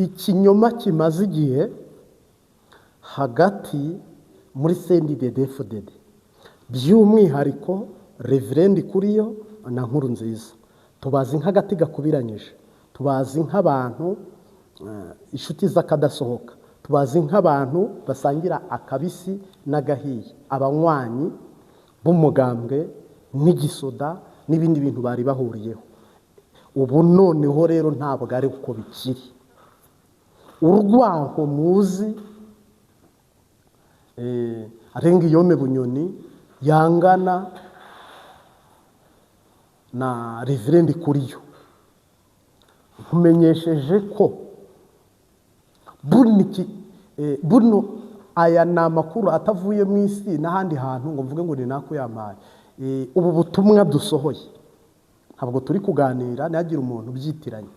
ikinyoma kimaze igihe hagati muri CNDD-FDD, by'umwihariko Reverend Kuriyo na Nkurunziza. Tubazi nk'agati gakubiranyije, tubazi nk'abantu inshuti z'akadasohoka, tubazi nk'abantu basangira akabisi n'agahiye, abanywanyi b'umugambwe n'igisoda n'ibindi bintu bari bahuriyeho. Ubu noneho rero ntabwo ari uko bikiri. Urwaho muzi Arengiyome Bunyoni yangana na Reverend Kuriyo, nkumenyesheje ko buno aya ni amakuru atavuye mu isi n'ahandi hantu ngo mvuge ngo ni nako yamaye. Ubu butumwa dusohoye ntabwo turi kuganira ntihagire umuntu ubyitiranya.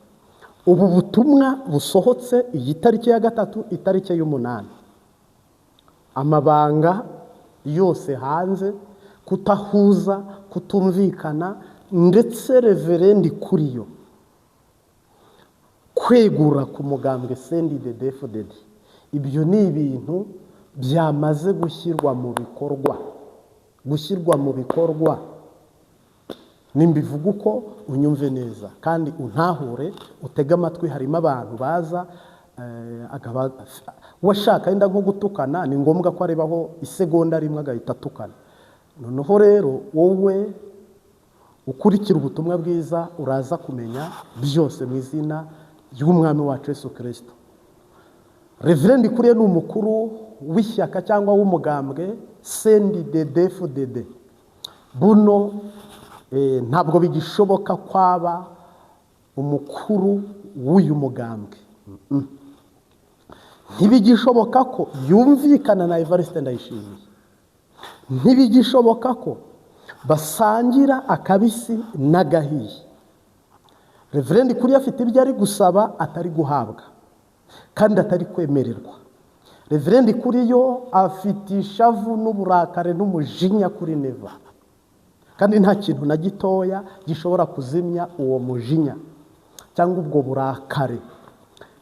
Ubu butumwa busohotse iyi tariki ya 3, itariki y'umunani, amabanga yose hanze, kutahuza, kutumvikana, ndetse Reverend Kuriyo kwegura ku mugambwe CNDD-FDD, ibyo ni ibintu byamaze gushyirwa mu bikorwa. Nimbivuga uko unyumve neza kandi untahure, utega amatwi. Harimo abantu baza washaka yenda nko gutukana, ni ngombwa ko arebaho isegonda rimwe agahita atukana. Noneho rero wowe ukurikira ubutumwa bwiza uraza kumenya byose mu izina y'umwami wacu Yesu Kristo. Reverend Kuriyo ni umukuru w'ishyaka cyangwa w'umugambwe CNDD-FDD. Buno ntabwo bigishoboka kwaba umukuru w'uyu mugambwe. Ntibigishoboka ko yumvikana na Evariste Ndayishimiye. Ntibigishoboka ko basangira akabisi n'agahiye. Reverend Kuriyo afite ibyo ari gusaba atari guhabwa kandi atari kwemererwa. Reverend Kuriyo afite ishavu n'uburakare n'umujinya kuri Neva, kandi nta kintu na gitoya gishobora kuzimya uwo mujinya cyangwa ubwo burakare.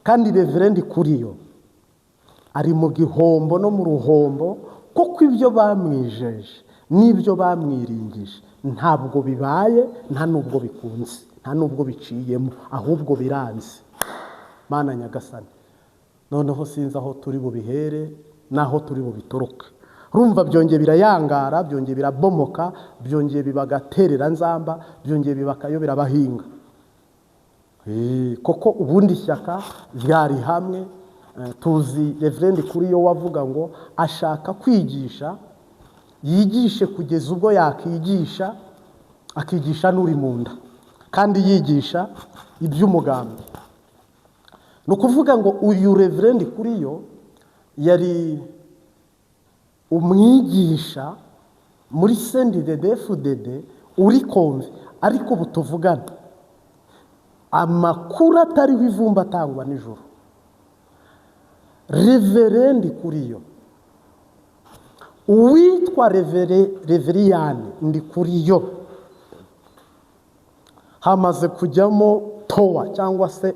Kandi Reverend Kuriyo ari mu gihombo no mu ruhombo, kuko ibyo bamwijeje n'ibyo bamwiringije ntabwo bibaye, nta nubwo bikunze, nta nubwo biciyemo, ahubwo biranze. Mana Nyagasani, noneho sinzi aho turi bubihere naho turi bubitoroka. Urumva byongeye birayangara, byongeye birabomoka, byongeye bibagaterera nzamba, byongeye bibakayobera abahinga. Koko ubundi shyaka ryari hamwe. Tuzi Reverend Kuriyo wavuga ngo ashaka kwigisha, yigishe kugeza ubwo yakigisha, akigisha n'uri mu nda, kandi yigisha iby'umugambi. Ni ukuvuga ngo uyu Reverend Kuriyo yari umwigisha muri CNDD-FDD uri konve, ariko butuvugana amakuru atariho ivumba atangwa nijoro. Reverend Kuriyo, uwitwa Reveriyani Ndikuriyo, hamaze kujyamo towa cyangwa se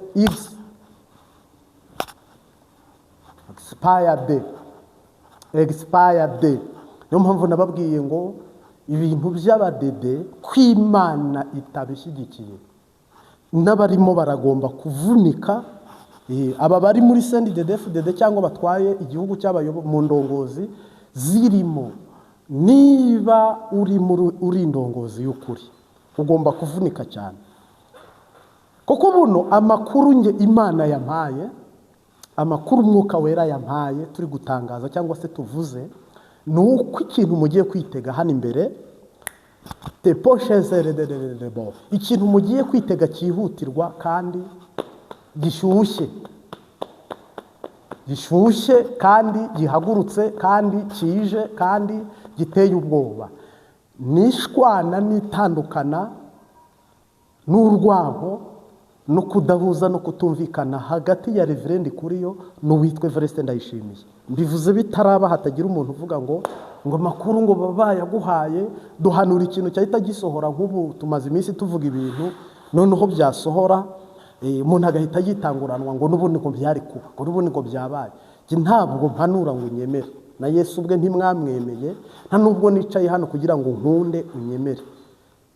expired. Niyo mpamvu nababwiye ngo ibintu by'abadede kw'Imana itabishyigikiye, n'abarimo baragomba kuvunika. Aba bari muri CNDD-FDD cyangwa batwaye igihugu cy'abayobozi mu ndongozi zirimo, niba uri indongozi y'ukuri ugomba kuvunika cyane. Kuko buno amakuru nge Imana yampaye, amakuru Umwuka Wera yampaye turi gutangaza cyangwa se tuvuze, ni uko ikintu mugiye kwitega hano imbere, ikintu mugiye kwitega cyihutirwa kandi gishyushye kandi gihagurutse kandi kije kandi giteye ubwoba. Nishwana n'itandukana n'urwango no kudahuza no kutumvikana hagati ya Reverend Kuriyo n'uwitwa Evariste Ndayishimiye. Mbivuze bitaraba, hatagira umuntu uvuga ngo amakuru ngo bayaguhaye, duhanura ikintu cyahita gisohora. Nk'ubu tumaze iminsi tuvuga ibintu, noneho byasohora umuntu agahita yitanguranwa ngo n'ubundi ngo byari kuba, ngo n'ubundi ngo byabaye. Ntabwo mpanura ngo unyemere, na Yesu ubwe ntimwamwemeye, nta nubwo nicaye hano kugira ngo nkunde unyemere,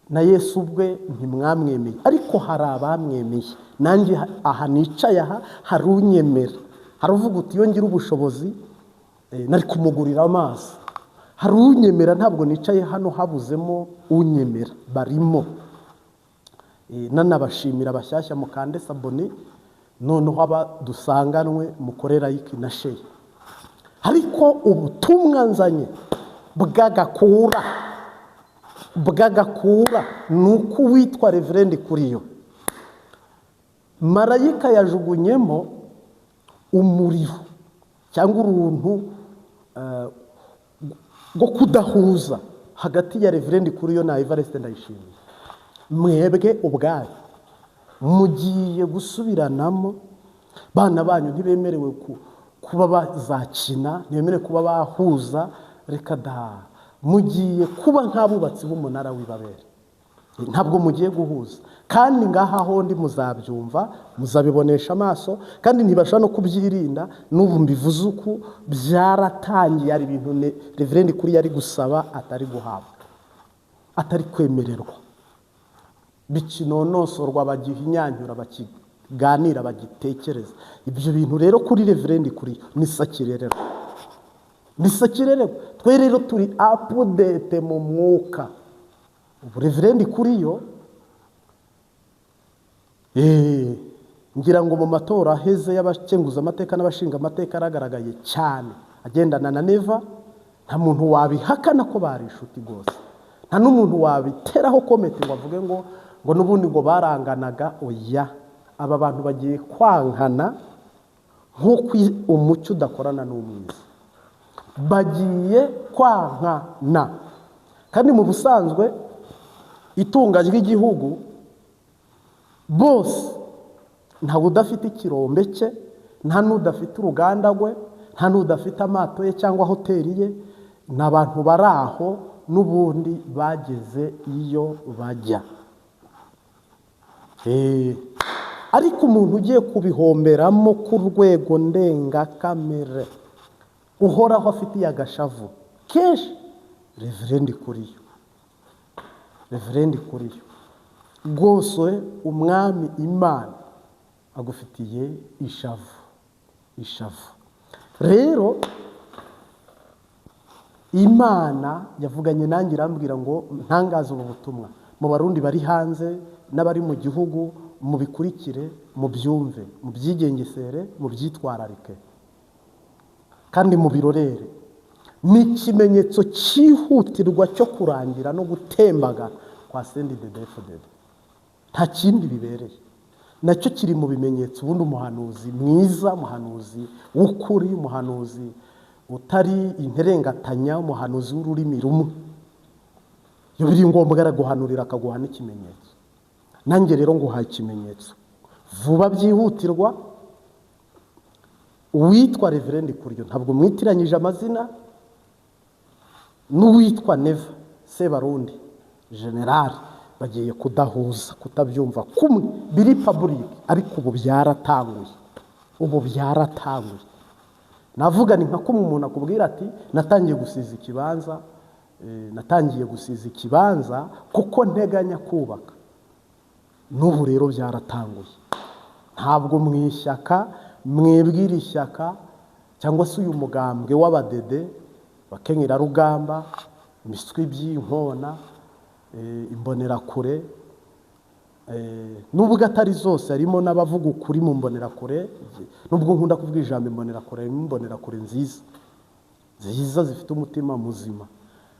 na Yesu ubwe ntimwamwemeye, ariko hari abamwemeye. Nanjye aha nicaye aha hari unyemera, hari uvuga uti iyo ngira ubushobozi nari kumugurira amazi. Hari unyemera, ntabwo nicaye hano habuzemo unyemera, barimo. Nanabashimira bashyashya mukande sabone, noneho aba dusanganwe mukorera iki na share. Ariko ubutumwa nzanye bwagakura nuko witwa Reverend Kuriyo marayika yajugunyemo umuriro cyangwa uruntu rwo kudahuza hagati ya Reverend Kuriyo na Evariste Ndayishimiye. Mwebwe ubwayo mugiye gusubiranamo, bana banyu ntibemerewe kuba bazakina, ntibemerewe kuba bahuza, reka da, mugiye kuba nk'abubatsi b'umunara w'ibabere. Ntabwo mugiye guhuza, kandi ngaha hondi muzabyumva, muzabibonesha amaso, kandi ntibashaka no kubyirinda. N'ubu mbivuze uku byaratangiye, ari ibintu Reverend Kuriyo ari gusaba atari guhabwa, atari kwemererwa, bikinonosorwa, bagihinyanyura, bakiganira, bagitekereza. Ibyo bintu rero kuri Reverend Kuriyo nisakirerero, twe rero turi update mu mwuka. Ubu Reverend Kuriyo ngira ngo mu matora aheze y'abakenguza amateka n'abashinga amateka aragaragaye cyane, agendana na Neva. Nta muntu wabihakana ko bari inshuti rwose, nta n'umuntu wabiteraho komete ngo avuge ngo n'ubundi ngo baranganaga. Oya, aba bantu bagiye kwankana nk'uko umucyo udakorana n'umwiza, bagiye kwankana. Kandi mu busanzwe itunga ry'igihugu bose, ntawe udafite ikirombe cye, nta n'udafite uruganda rwe, nta n'udafite amato ye cyangwa hoteli ye. Ni abantu bari aho n'ubundi bageze iyo bajya. Ariko umuntu ugiye kubihomberamo ku rwego ndengakamere, uhoraho afitiye agashavu kenshi, Reverend Kuriyo rwose umwami Imana agufitiye ishavu. Rero Imana yavuganye nanjye irambwira ngo ntangaze ubu butumwa mu Barundi bari hanze n'abari mu gihugu, mubikurikire, mubyumve, mubyigengesere, mubyitwararike, kandi mubirorere. Ni ikimenyetso cyihutirwa cyo kurangira no gutembagara kwa CNDD-FDD, nta kindi bibereye. Nacyo kiri mu bimenyetso. Ubundi umuhanuzi mwiza, umuhanuzi w'ukuri, umuhanuzi utari interengatanya, umuhanuzi w'ururimi rumwe, iyo biri ngombwa araguhanurira akaguha n'ikimenyetso. Nanjye rero nguhaye ikimenyetso vuba byihutirwa. Uwitwa Reverend Kuriyo ntabwo mwitiranyije amazina n'uwitwa Neva Sebarundi General, bagiye kudahuza, kutabyumva kumwe, biri public. Ariko ubu byaratanguye. Navuga ni nka kumwe umuntu akubwira ati natangiye gusiza ikibanza kuko nteganya kubaka. N'ubu rero byaratanguye. Ntabwo mwishyaka, mwebwira ishyaka cyangwa se uyu mugambwe w'abadede, bakenyera rugamba, imiswi by'inkona, imbonerakure, nubwo atari zose, harimo n'abavuga ukuri mu mbonerakure. Nubwo nkunda kuvuga ijambo imbonerakure, harimo imbonerakure nziza zifite umutima muzima,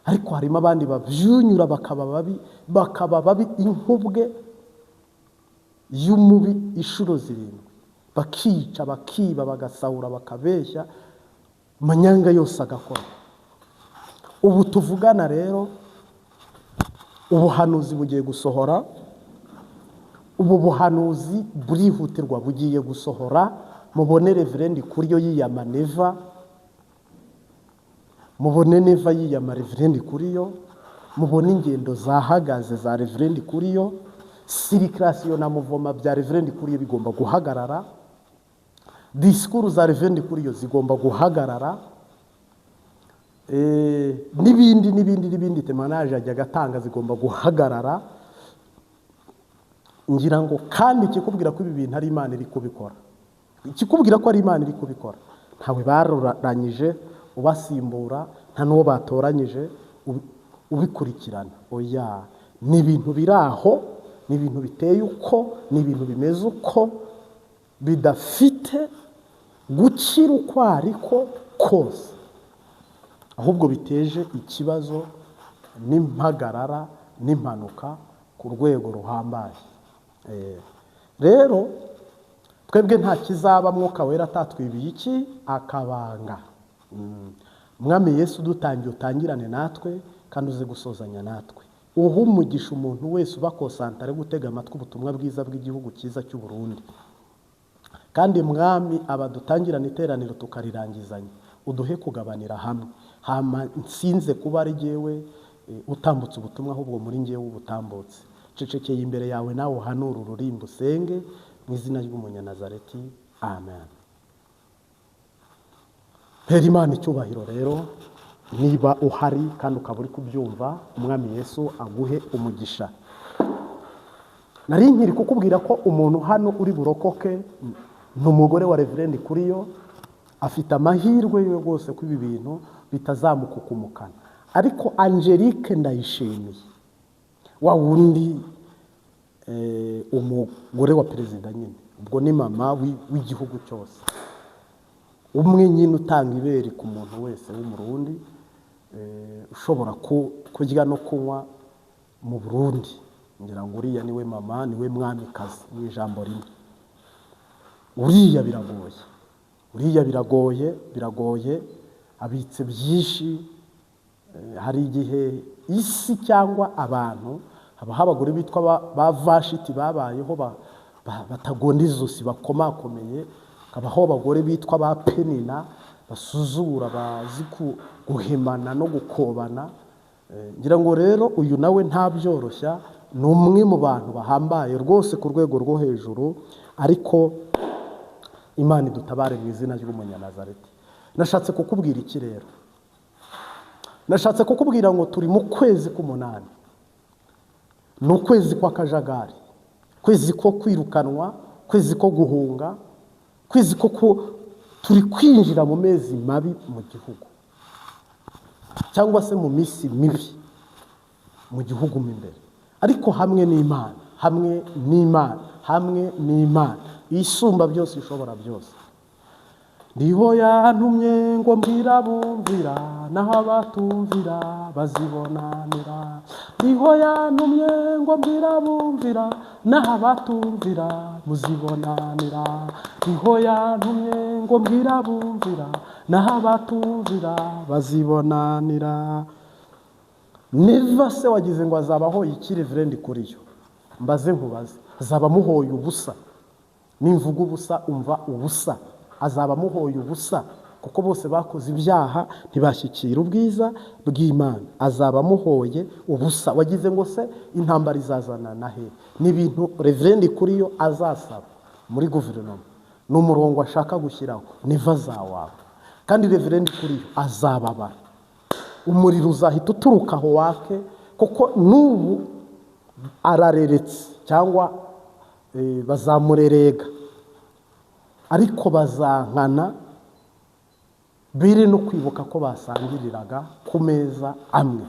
ariko harimo abandi babyunyura bakaba babi inkubwe y'umubi inshuro 7, bakica, bakiba, bagasahura, bakabeshya, manyanga yose agakora. Ubu tuvugana rero ubuhanuzi bugiye gusohora. Ubu buhanuzi burihutirwa, bugiye gusohora. Mubone Reverend Kuriyo yiyama Neva, mubone Neva yiyama Reverend Kuriyo, mubone ingendo zahagaze za Reverend Kuriyo, circulation na muvoma bya reverend Kuriyo bigomba guhagarara, disikuru za reverend Kuriyo zigomba guhagarara, n'ibindi temanaje ajya gatanga zigomba guhagarara. Ngira ngo kandi kikubwira ko ibi bintu ari Imana iri kubikora, kikubwira ko ari Imana iri kubikora, ntawe baruranyije ubasimbura, nta n'uwo batoranyije ubikurikirana. Oya, ni ibintu biraho, ni ibintu biteye uko, ni ibintu bimeze uko, bidafite gukira uko ariko kose, ahubwo biteje ikibazo n'impagarara n'impanuka ku rwego ruhambaye. Rero twebwe nta kizaba Mwuka Wera atatwibiye iki akabanga. Mwami Yesu dutangiye utangirane natwe kandi uze gusozanya natwe, uha umugisha umuntu wese uba konsantare gutega amatwi ubutumwa bwiza bw'igihugu cyiza cy'u Burundi. Kandi Mwami abadutangirana iteraniro tukarirangizanya, uduhe kugabanira hamwe, hama nsinze kuba ari jyewe utambutse ubutumwa, ahubwo muri njyewe ubutambutse. Cecekeye imbere yawe nawe uhanura ururimbo usenge mu izina ry'Umunyanazareti. Amen. Pera Imana icyubahiro. Rero niba uhari kandi ukaba uri kubyumva, Umwami Yesu aguhe umugisha. Nari nkiri kukubwira ko umuntu hano uri burokoke n'umugore wa reverend Kuriyo, afite amahirwe yo rwose ko ibi bintu bitazamukukumukana. Ariko Angelique Ndayishimiye, wa wundi umugore wa perezida nyine, ubwo ni mama w'igihugu cyose, umwe nyine utanga ibere ku muntu wese w'umurundi, ushobora kurya no kunywa mu Burundi. Ngira ngo uriya niwe mama, niwe mwamikazi mu ijambo rimwe. Uriya biragoye, abitse byinshi. Hari igihe isi cyangwa abantu, habaho abagore bitwa ba Vashiti babayeho batagonda izosi bakomakomeye, hakabaho abagore bitwa ba Penina basuzura, bazi guhemana no gukobana. Ngira ngo rero uyu nawe ntabyoroshya, ni umwe mu bantu bahambaye rwose ku rwego rwo hejuru. Ariko Imana idutabare mu izina ry'Umunyanazareti. Nashatse kukubwira iki rero? Nashatse kukubwira ngo turi mu kwezi k'umunani, ni ukwezi kw'akajagari, kwezi ko kwirukanwa, kwezi ko guhunga, kwezi ko turi kwinjira mu mezi mabi mu gihugu, cyangwa se mu minsi mibi mu gihugu mo imbere. Ariko hamwe n'Imana isumba byose, ishobora byose. Niho yantumye ngo mbwira bumvira, naho abatumvira bazibonanira. Niho yantumye ngo mbwira bumvira, naho abatumvira muzibonanira. Niho yantumye ngo mbwira bumvira, naho abatumvira bazibonanira. Neva se wagize ngo azabahoye iki reverend Kuriyo? Mbaze nkubaze, azaba muhoye ubusa. Nimvuga ubusa umva ubusa, azaba muhoye ubusa, kuko bose bakoze ibyaha ntibashyikira ubwiza bw'Imana. Azaba muhoye ubusa. Wagize ngo se intambara izazana na he? Ni ibintu reverend Kuriyo azasaba muri guverinoma, n'umurongo ashaka gushyiraho, niva zawawe. Kandi reverend Kuriyo azababara, umuriro uzahita uturuka aho wake, kuko n'ubu arareretse cyangwa bazamurerega, ariko bazankana biri no kwibuka ko basangiriraga ku meza amwe.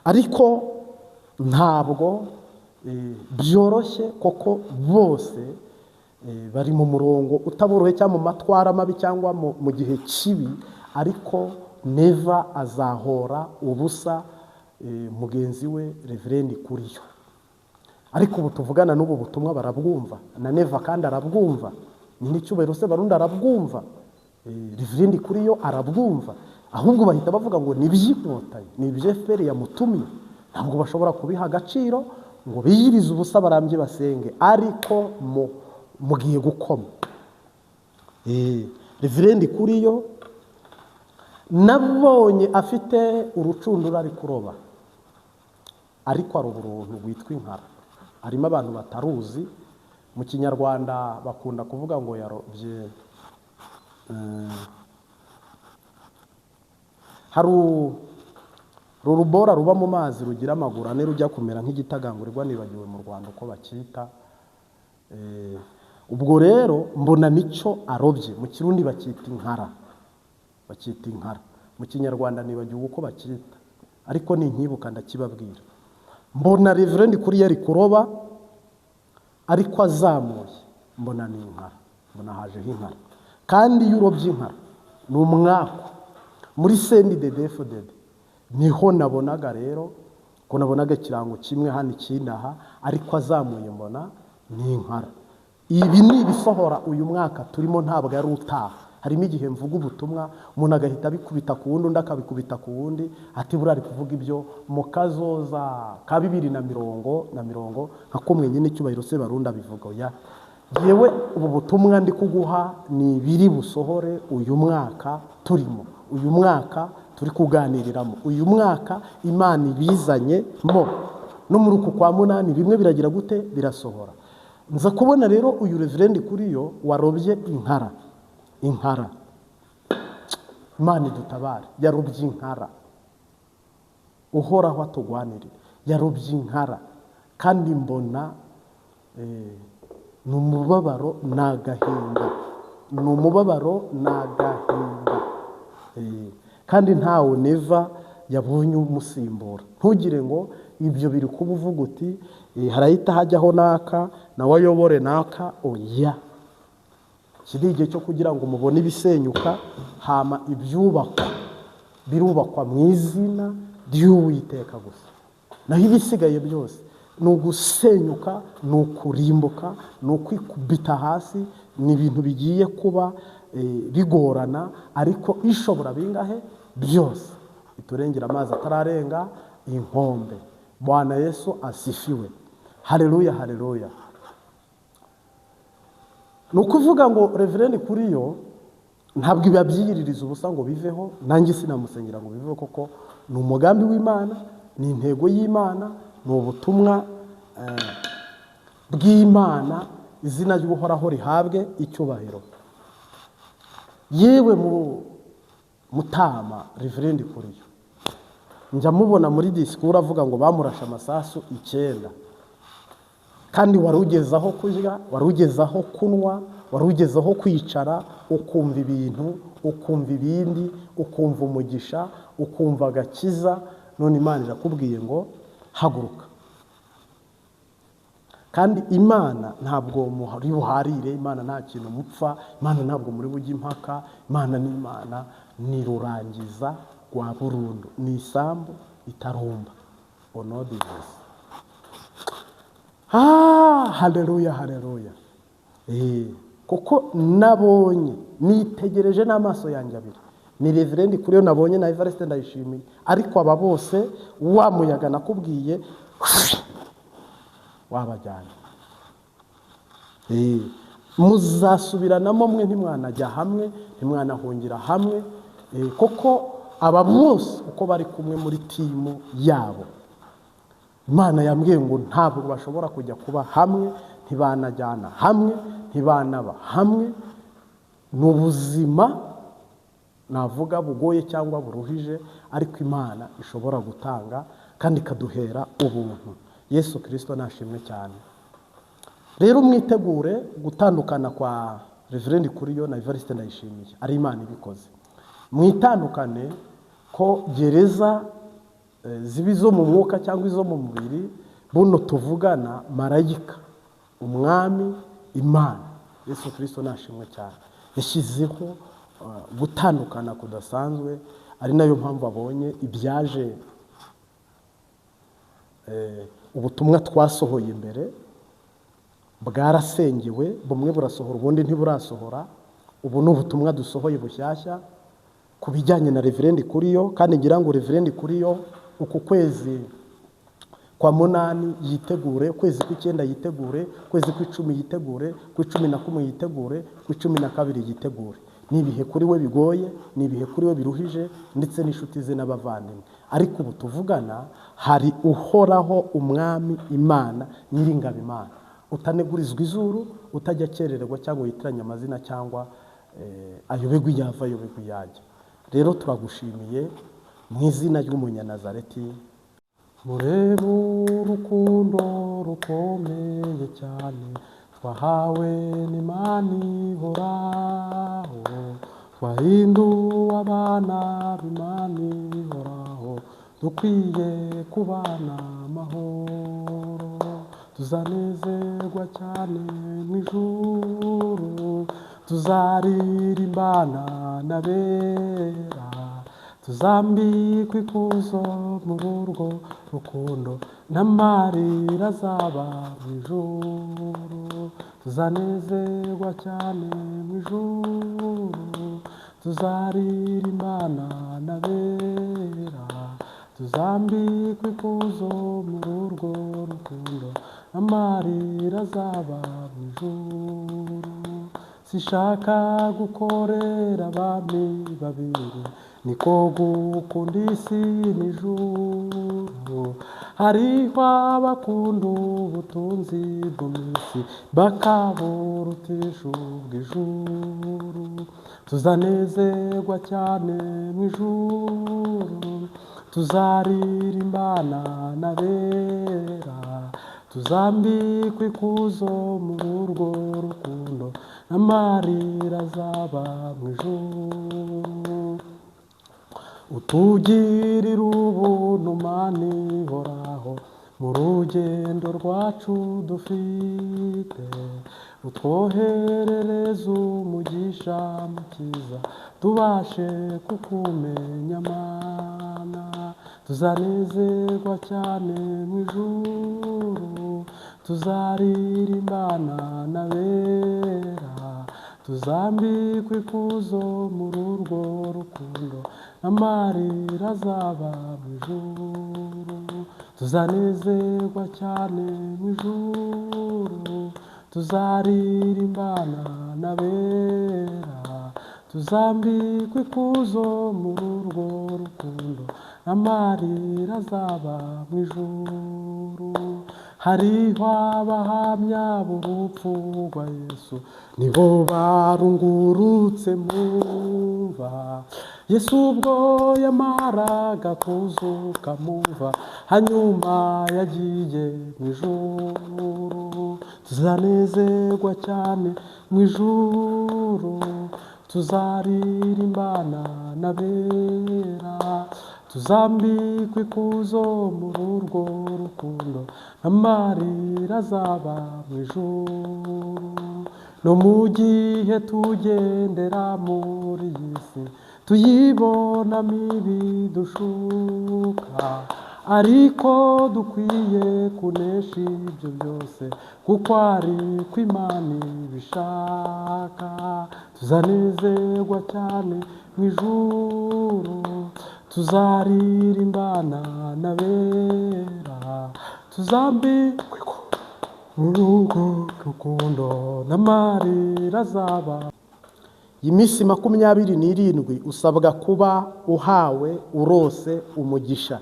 Ariko ntabwo byoroshye, koko bose bari mu murongo utaborohe cyangwa mu matwara mabi cyangwa mu gihe kibi. Ariko Neva azahora ubusa mugenzi we reverend Kuriyo. Ariko ubu tuvugana n'ubu butumwa barabwumva, na Neva kandi arabwumva, nyiricyubahiro se Barundi arabwumva, reverend Kuriyo arabwumva. Ahubwo bahita bavuga ngo ni iby'inkotanyi, ni ibyo FPR yamutumye. Ntabwo bashobora kubiha agaciro ngo biyirize ubusa barambye basenge. Ariko mugiye gukoma. Reverend Kuriyo nabonye afite urucundura ari kuroba, ariko ari uruntu rwitwa inkara. harimo abantu bataruzi. Mu kinyarwanda bakunda kuvuga ngo yarobye. Hari urubora ruba mu mazi rugira amaguru ane rujya kumera nk'igitagangurirwa, nibagiwe mu Rwanda uko bakita. Ubwo rero mbona nicyo arobye. Mu Kirundi bakita inkara, mu Kinyarwanda nibagiwe uko bakita, ariko ninkibuka ndakibabwira. Mbona Reverend kuri yari kuroba, ariko azamuye mbona ni inkara, mbona hajeho inkara. Kandi iyo urobye inkara ni umwaka muri CNDD-FDD. Niho nabonaga rero ko nabonaga ikirango kimwe hano ikindi aha, ariko azamuye mbona ni inkara. Ibi ni ibisohora uyu mwaka turimo, ntabwo ari utaha. Harimo igihe mvuga ubutumwa umuntu agahita abikubita ku wundi, undi akabikubita ku wundi, ati buriya ari kuvuga ibyo mu kazoza ka 2020 nka ko mwenyine icyubahiro se barunda bivuga. Ya yewe ubu butumwa ndi kuguha ni biri busohore uyu mwaka turimo, uyu mwaka turi kuganiriramo, uyu mwaka Imana ibizanye mo no muri uku kwa munani bimwe biragira gute birasohora. Nza kubona rero uyu Reverend kuri yo warobye inkara. Imana idutabare, yarobye inkara. Uhoraho atugwanirire, yarobye inkara. Kandi mbona n'umubabaro n'agahinda, kandi ntawe neva yabonye umusimbura. Ntugire ngo ibyo biri kuba uvuga uti harahita hajyaho naka nawe ayobore naka. Oya, kiri igihe cyo kugira ngo mubone ibisenyuka, hama ibyubakwa birubakwa mu izina ry'Uwiteka gusa. Naho ibisigaye byose ni ugusenyuka, ni ukurimbuka, ni ukwikubita hasi. Ni ibintu bigiye kuba bigorana, ariko ishobora bingahe byose iturengera amazi atararenga inkombe. Bwana Yesu asifiwe. Haleluya, haleluya. Ni ukuvuga ngo Reverend kuri yo ntabwo ibabyiyiririza ubusa ngo biveho. Nanjye sinamusengera ngo biveho, koko ni umugambi w'Imana, ni intego y'Imana, ni ubutumwa bw'Imana. Izina ry'Uhoraho rihabwe icyubahiro. Yewe mu Mutama Reverend kuri yo njya mubona muri disikuru avuga ngo bamurashe amasasu 9, kandi warugezaho kurya, warugezaho kunywa, warugezaho kwicara, ukumva ibintu, ukumva ibindi, ukumva umugisha, ukumva agakiza. None Imana irakubwiye ngo haguruka. Kandi Imana ntabwo muri buharire, Imana nta kintu mupfa, Imana ntabwo muri bujya impaka. Imana ni Imana, ni rurangiza rwa burundu, ni isambu itarumba. Onodivis. Haleluya, haleluya. Kuko nabonye, nitegereje n'amaso yanjye abiri, ni Reverend kuri yo nabonye na Evariste Ndayishimiye. Ariko aba bose wa muyaga nakubwiye wabajyana. Muzasubiranamo mwe, ntimwanajya hamwe, ntimwanahungira hamwe. Koko aba bose uko bari kumwe muri timu yabo, Imana yambwiye ngo ntabwo bashobora kujya kuba hamwe, ntibanajyana hamwe, ntibanaba hamwe. Ni ubuzima navuga bugoye cyangwa buruhije, ariko Imana ishobora gutanga kandi ikaduhera ubuntu. Yesu Kristo nashimwe cyane. Rero mwitegure gutandukana kwa Reverend kuri yo na Evariste Ndayishimiye, ari Imana ibikoze. Mwitandukane ko gereza zibizo mu mwuka cyangwa izo mu mubiri, buno tuvugana marayika, umwami, Imana. Yesu Kristo nashimwe cyane. Yashyizeho gutandukana kudasanzwe, ari nayo mpamvu abonye ibyaje ubutumwa twasohoye imbere bwarasengewe, bumwe burasohora ubundi ntiburasohora. Ubu ni ubutumwa dusohoye bushyashya ku bijyanye na Reverend kuri yo. Kandi ngira ngo Reverend kuri yo uku kwezi kwa munani yitegure, kwezi kw'icyenda yitegure, kwezi kw'icumi yitegure, kw'icumi na kumwe yitegure, kw'icumi na kabiri yitegure. ni ibihe kuri we bigoye, ni ibihe kuri we biruhije, ndetse n'inshuti ze n'abavandimwe. Ariko ubu tuvugana hari uhoraho umwami Imana Nyiringabo Imana, utanegurizwa izuru, utajya akerererwa cyangwa yitiranya amazina cyangwa ayoberwa iyo ava ayoberwa iyo ajya. Rero turagushimiye mu izina ry'Umunyanazareti. Murebe urukundo rukomeye cyane twahawe n'Imana ihoraho, twahinduwe abana b'Imana ihoraho, dukwiye kubana amahoro, tuzanezerwa cyane mu ijuru, tuzaririmbana n'abera, tuzambikwa ikuzo muri urwo rukundo, n'amarira azaba mu ijuru, tuzanezerwa cyane mu ijuru, tuzaririmbana n'abera, tuzambikwa ikuzo muri urwo rukundo, n'amarira azaba mu ijuru. Sishaka gukorera abami babiri, niko gukunda isi n'ijuru. Hariho abakunda ubutunzi bwo mu isi, bakaburutisha ubw'ijuru. Tuzanezerwa cyane mu ijuru, tuzaririmbana n'abera, tuzambikwa ikuzo muri urwo rukundo, n'amarira azaba mu ijuru. Utugirira ubuntu Mana ihoraho mu rugendo rwacu dufite, utwoherereze umugisha mukiza, tubashe kukumenya Mana. Tuzanezerwa cyane mu ijuru, tuzaririmbana n'abera, tuzambikwa ikuzo muri urwo rukundo, n'amarira azaba mu ijuru. Tuzanezerwa cyane mu ijuru, tuzaririmbana n'abera, tuzambikwa ikuzo muri urwo rukundo, n'amarira azaba mu ijuru. Hariho abahamya b'urupfu rwa Yesu, nibo barungurutse mu mva. Yesu ubwo yamaraga kuzuka mu mva, hanyuma yagiye mu ijuru. Tuzanezerwa cyane mu ijuru, tuzaririmbana n'abera, tuzambikwa ikuzo muri urwo rukundo, n'amarira azaba mu ijuru. No mu gihe tugendera muri iyi si, tuyibonamo ibidushuka, ariko dukwiye kunesha ibyo byose, kuko ari ko Imana ibishaka. Tuzanezerwa cyane mu ijuru, tuzaririmbana n'abera, tuzambikwa muri urwo rukundo, n'amarira azaba. Iminsi 27 usabwa kuba uhawe urose umugisha,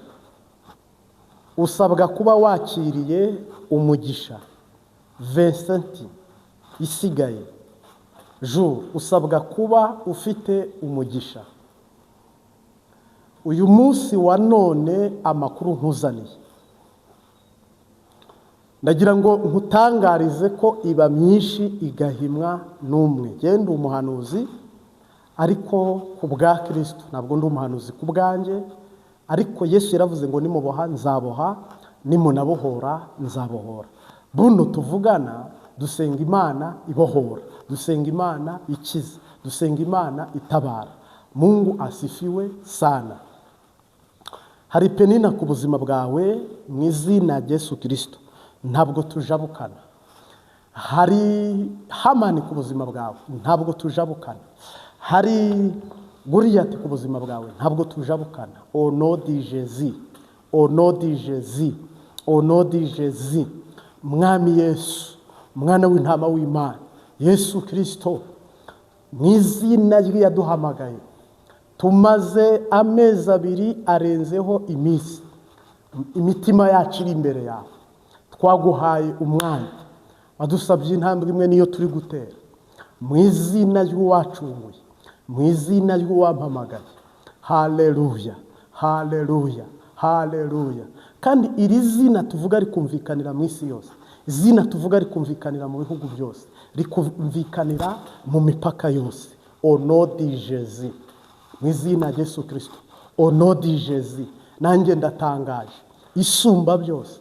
usabwa kuba wakiriye umugisha. Vincent isigaye jour usabwa kuba ufite umugisha. Uyu munsi wa none amakuru nkuzaniye, ndagira ngo nkutangarize ko iba myinshi igahimwa n'umwe. Genda umuhanuzi, ariko ku bwa Kristo. Ntabwo ndi umuhanuzi ku bwanjye, ariko Yesu yaravuze ngo nimuboha nzaboha, nimunabohora nzabohora. Buno tuvugana dusenga Imana ibohora, dusenga Imana ikiza, dusenga Imana itabara. Mungu asifiwe sana. Hari penina ku buzima bwawe mu izina rya Yesu Kristo, ntabwo tujabukana. Hari Hamani ku buzima bwawe, ntabwo tujabukana. Hari Goliath ku buzima bwawe, ntabwo tujabukana. Au nom de Jésus, au nom de Jésus, au nom de Jésus. Mwami Yesu, mwana w'intama w'Imana Yesu Kristo, mu izina rye yaduhamagaye. Tumaze amezi 2 arenzeho iminsi, imitima yacu iri imbere yawe. Twaguhaye umwanya, wadusabye intambwe imwe niyo turi gutera. Mu izina ry'uwacunguye, mu izina ry'uwampamagaye. Haleluya, haleluya, haleluya. Kandi iri zina tuvuga rikumvikanira mu isi yose. Izina tuvuga rikumvikanira mu bihugu byose, rikumvikanira mu mipaka yose. Au nom de Jésus, mu izina rya Yesu Kristo. Au nom de Jésus. Nanjye ndatangaje, isumba byose,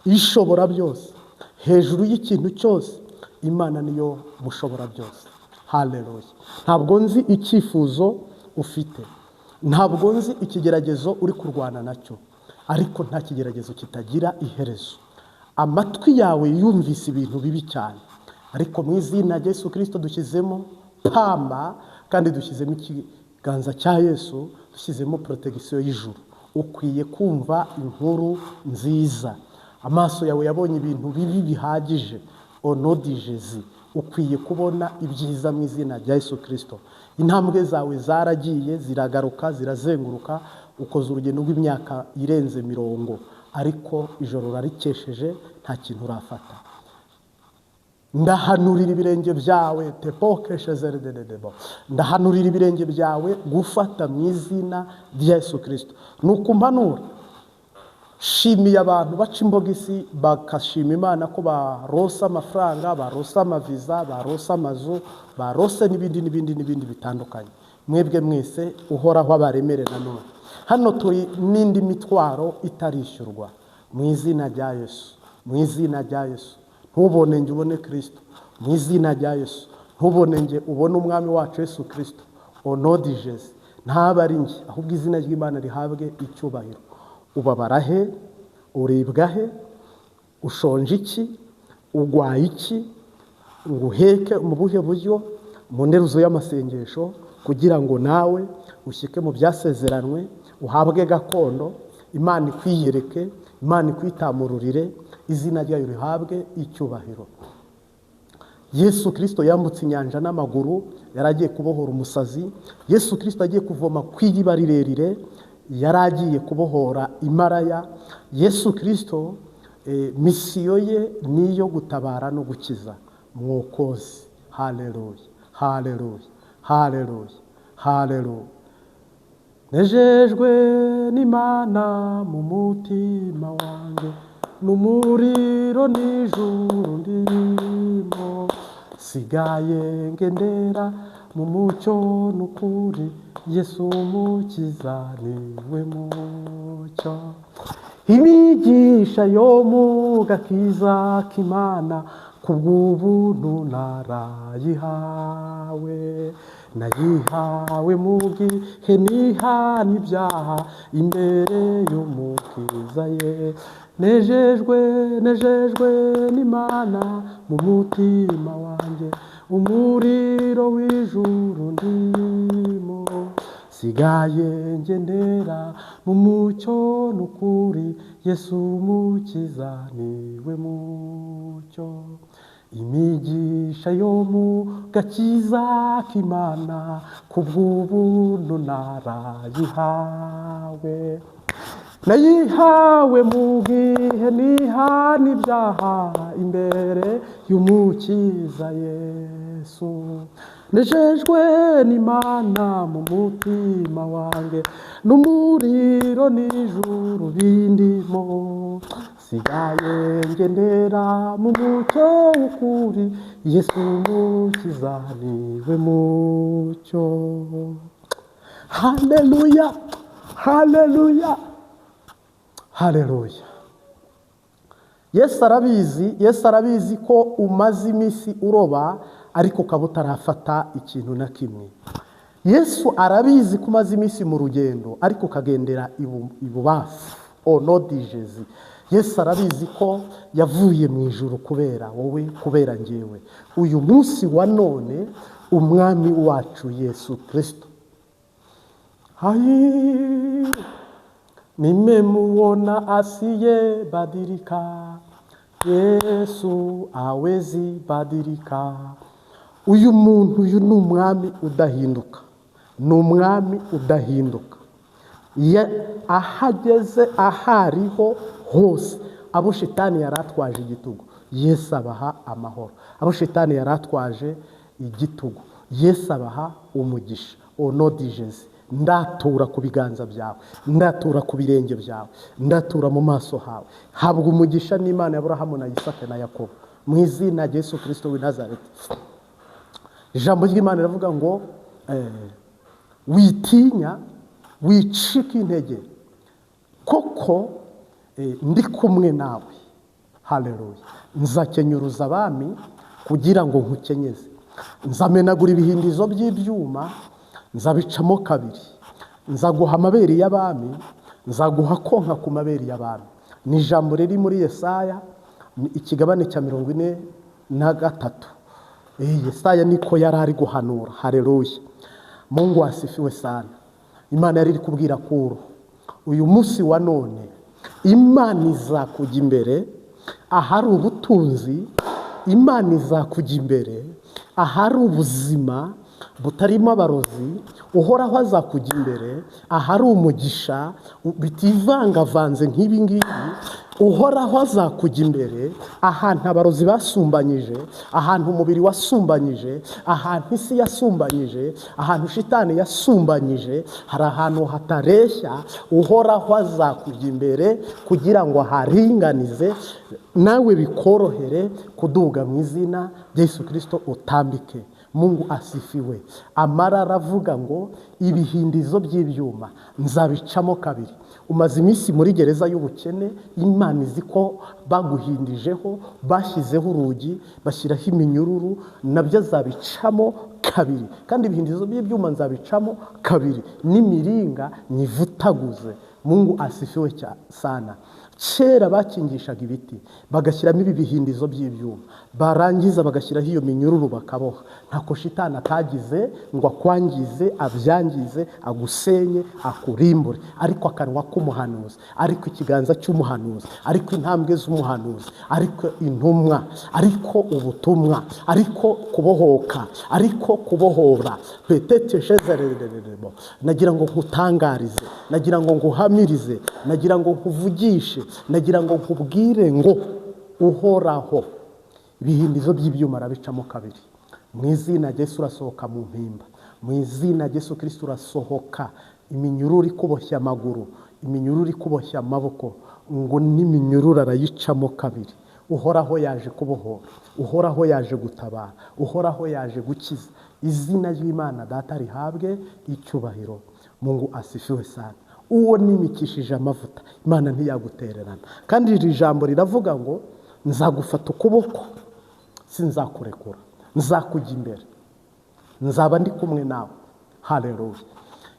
ishobora byose, hejuru y'ikintu cyose, Imana niyo mushobora byose. Haleluya. Ntabwo nzi icyifuzo ufite, ntabwo nzi ikigeragezo uri kurwana nacyo, ariko nta kigeragezo kitagira iherezo. Amatwi yawe yumvise ibintu bibi cyane, ariko mu izina rya Yesu Kristo dushyizemo pamba, kandi dushyizemo ikiganza cya Yesu, dushyizemo protection y'ijuru. Ukwiye kumva inkuru nziza. Amaso yawe yabonye ibintu bibi bihagije. Au nom de Jésus, ukwiye kubona ibyiza mu izina rya Yesu Kristo. Intambwe zawe zaragiye ziragaruka, zirazenguruka, ukoze urugendo rw'imyaka irenze 40, ariko ijoro rarikesheje nta kintu urafata. Ndahanurira ibirenge byawe ndahanurira ibirenge byawe gufata mu izina rya Yesu Kristo. Nuko mpanura, shimiye abantu baca imbogisi bakashima Imana ko barosa amafaranga, barosa amaviza, barosa amazu, barose n'ibindi bitandukanye. Mwebwe mwese uhoraho abaremerera none. Hano turi n'indi mitwaro itarishyurwa mu izina rya Yesu, mu izina rya Yesu. Ntubone nge ubone Kristo, mu izina rya Yesu. Ntubone nge ubone umwami wacu Yesu Kristo. Au nom de Jésus. Ntaba ari nge, ahubwo izina ry'Imana rihabwe icyubahiro. Ubabara he? Uribwa he? Ushonje iki? Ugwaye iki? Nguheke mu buhe buryo? Mu nteruzo y'amasengesho, kugira ngo nawe ushyike mu byasezeranwe, uhabwe gakondo, Imana ikwiyereke, Imana ikwitamururire, izina ryayo rihabwe icyubahiro. Yesu Kristo yambutse inyanja n'amaguru, yaragiye kubohora umusazi. Yesu Kristo agiye kuvoma kw'iriba rirerire, yaragiye kubohora imaraya. Yesu Kristo misiyo ye niyo gutabara no gukiza. Mwokozi. Haleluya, haleluya, haleluya, haleluya. Nejejwe n'Imana mu mutima wanjye, n'umuriro n'ijuru ndimo, sigaye ngendera mu mucyo n'ukuri, Yesu umukiza niwe mucyo. Imigisha yo mu gakiza k'Imana, kubw'ubuntu narayihawe, nayihawe mu gihe nihana ibyaha imbere y'umukiza ye. Nejejwe n'Imana mu mutima wanjye, umuriro w'ijuru ndimo, sigaye ngendera mu mucyo n'ukuri, Yesu umukiza niwe mucyo. Imigisha yo mu gakiza k'Imana, kubw'ubuntu narayihawe, nayihawe mu gihe nihana ibyaha imbere y'umukiza Yesu. Nejejwe n'Imana mu mutima wanjye, n'umuriro n'ijuru bindimo, sigaye ngendera mu mucyo w'ukuri, Yesu umukiza niwe mucyo. Haleluya, haleluya, haleluya. Yesu arabizi ko umaze iminsi uroba, ariko ukaba utarafata ikintu na kimwe. Yesu arabizi ko umaze iminsi mu rugendo, ariko ukagendera ibubafu. Au nom de Jésus. Yesu arabizi ko yavuye mu ijuru kubera wowe, kubera njyewe. Uyu munsi wa none, umwami wacu Yesu Kristo, nimemuona asiye badilika, Yesu hawezi badilika. uyu muntu uyu ni umwami udahinduka, ni umwami udahinduka. Ahageze ahariho hose, abo shitani yari atwaje igitugu, Yesu abaha amahoro. Abo shitani yari atwaje igitugu, Yesu abaha umugisha. Onodijezi, ndatura ku biganza byawe, ndatura ku birenge byawe, ndatura mu maso hawe. Habwa umugisha n'Imana ya Aburahamu na Isaka na Yakobo, mu izina rya Yesu Kristo w'i Nazareti. Ijambo ry'Imana riravuga ngo witinya, wicika intege, koko ndi kumwe nawe. Haleluya. Nzakenyuruza abami kugira ngo nkukenyeze, nzamenagura ibihindizo by'ibyuma, nzabicamo kabiri, nzaguha amabere y'abami, nzaguha konka ku mabere y'abami. Ni ijambo riri muri Yesaya ikigabane cya 43. Yesaya niko yari ari guhanura. Haleluya. Mungu asifiwe sana. Imana yari iri kubwira Kuro, uyu munsi wa none Imana izakujya imbere ahari ubutunzi, Imana izakujya imbere ahari ubuzima butarimo abarozi, uhoraho azakujya imbere ahari umugisha bitivangavanze nk'ibi ngibi. Uhoraho azakujya imbere ahantu abarozi basumbanyije, ahantu umubiri wasumbanyije, ahantu isi yasumbanyije, ahantu shitani yasumbanyije, hari ahantu hatareshya. Uhoraho azakujya imbere kugira ngo haringanize, nawe bikorohere kuduga mu izina rya Yesu Kristo utambike. Mungu asifiwe. Amara aravuga ngo ibihindizo by'ibyuma nzabicamo kabiri. Umaze iminsi muri gereza y'ubukene, Imana izi ko baguhindijeho, bashyizeho urugi, bashyiraho iminyururu, nabyo azabicamo kabiri. Kandi ibihindizo by'ibyuma nzabicamo kabiri, n'imiringa nyivutaguze. Mungu asifiwe sana. Kera bakingishaga ibiti bagashyiramo ibi bihindizo by'ibyuma, barangiza bagashyiraho iyo minyururu bakaboha. Ntako shitani atagize ngo akwangize, abyangize, agusenye, akurimbure. Ariko akanwa k'umuhanuzi, ariko ikiganza cy'umuhanuzi, ariko intambwe z'umuhanuzi, ariko intumwa, ariko ubutumwa, ariko kubohoka, ariko kubohora. Petete shezerererebo, nagira ngo nkutangarize, nagira ngo nguhamirize, nagira ngo nkuvugishe, nagira ngo nkubwire ngo uhoraho ibihindizo by'ibyuma arabicamo kabiri. Mu izina rya Yesu urasohoka mu mpimba, mu izina rya Yesu Kristo urasohoka. Iminyururu ikuboshya amaguru, iminyururu ikuboshya amaboko, ngo n'iminyururu arayicamo kabiri. Uhoraho yaje kubohora, uhoraho yaje gutabara, uhoraho yaje gukiza. Izina ry'Imana Data rihabwe icyubahiro. Mungu asifiwe sana. Uwo nimikishije amavuta, Imana ntiyagutererana. Kandi iri jambo riravuga ngo nzagufata ukuboko, sinzakurekura, nzakujya imbere, nzaba ndi kumwe nawe. Haleluya.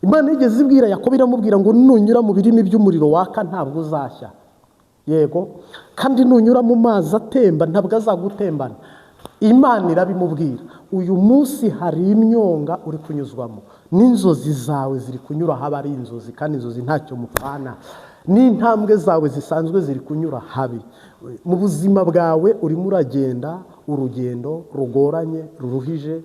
Imana igeze ibwira Yakobo, iramubwira ngo nunyura mu birimi by'umuriro waka ntabwo uzashya. Yego. Kandi nunyura mu mazi atemba ntabwo azagutembana. Imana irabimubwira. Uyu munsi hari imyonga uri kunyuzwamo, n'inzozi zawe ziri kunyura haba ari inzozi, kandi inzozi ntacyo mupfana. N'intambwe zawe zisanzwe ziri kunyura habi. Mu buzima bwawe urimo uragenda urugendo rugoranye, ruruhije,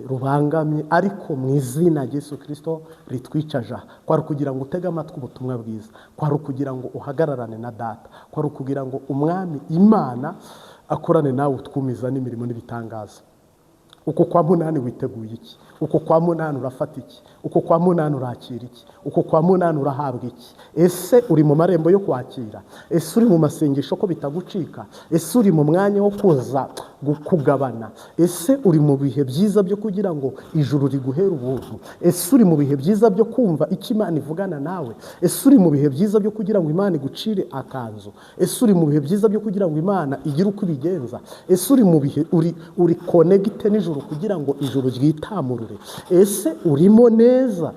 rubangamye, ariko mu izina rya Yesu Kristo ritwicaje. Kwari kugira ngo utege amatwi ubutumwa bwiza, kwari kugira ngo uhagararane na Data, kwari kugira ngo umwami Imana akorane nawe utwumiza n'imirimo n'ibitangaza. Uko kwa munani witeguye iki? Uko kwa munani urafata iki? Uko kwa munani urakira iki? Uko kwa munani urahabwa iki? Ese uri mu marembo yo kwakira? Ese uri mu masengesho ko bitagucika? Ese uri mu mwanya wo kuza kugabana? Ese uri mu bihe byiza byo kugira ngo ijuru riguhere ubuntu? Ese uri mu bihe byiza byo kumva icyo Imana ivugana nawe? Ese uri mu bihe byiza byo kugira ngo Imana igucire akanzu? Ese uri mu bihe byiza byo kugira ngo Imana igire uko ibigenza? Ese uri mu bihe uri connecte n'ijuru kugira ngo ijuru ryitamurure? Ese urimo neza?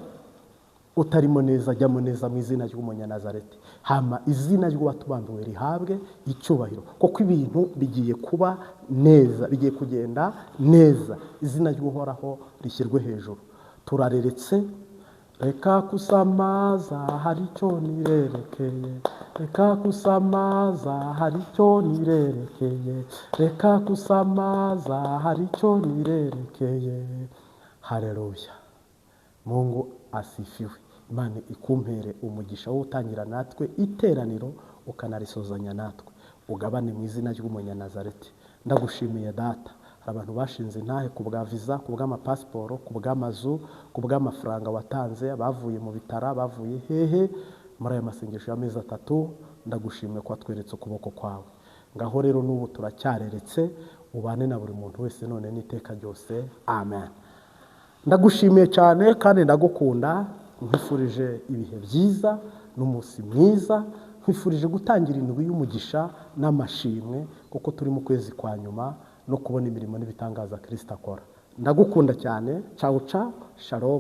Utarimo neza, jyamo neza mu izina ry'Umunyanazareti. Hama izina ry'uwatubambiwe rihabwe icyubahiro, kuko ibintu bigiye kuba neza, bigiye kugenda neza. Izina ry'Uhoraho rishyirwe hejuru. Turareretse reka kusamaza hari icyo nirerekeye, reka kusamaza hari icyo nirerekeye, reka kusamaza hari icyo nirerekeye. Haleluya. Mungu asifiwe. Imana ikumpere umugisha wo utangira natwe iteraniro ukanarisozanya natwe, ugabane mu izina ry'umunyanazareti. Ndagushimiye data. Hari abantu bashinze intahe ku bwa visa, ku bw'amapasiporo, ku bw'amazu, ku bw'amafaranga watanze, bavuye mu bitara, bavuye hehe muri aya masengesho y'amezi 3. Ndagushimiye ko watweretse ukuboko kwawe. Ngaho rero n'ubu turacyareretse, ubane na buri muntu wese none n'iteka ryose. Amen. Ndagushimiye cyane kandi ndagukunda. Nkwifurije ibihe byiza n'umunsi mwiza. Nkwifurije gutangira indwi y'umugisha n'amashimwe, kuko turi mu kwezi kwa nyuma no kubona imirimo n'ibitangaza Kristo akora. Ndagukunda cyane. Ciao ciao. Shalom.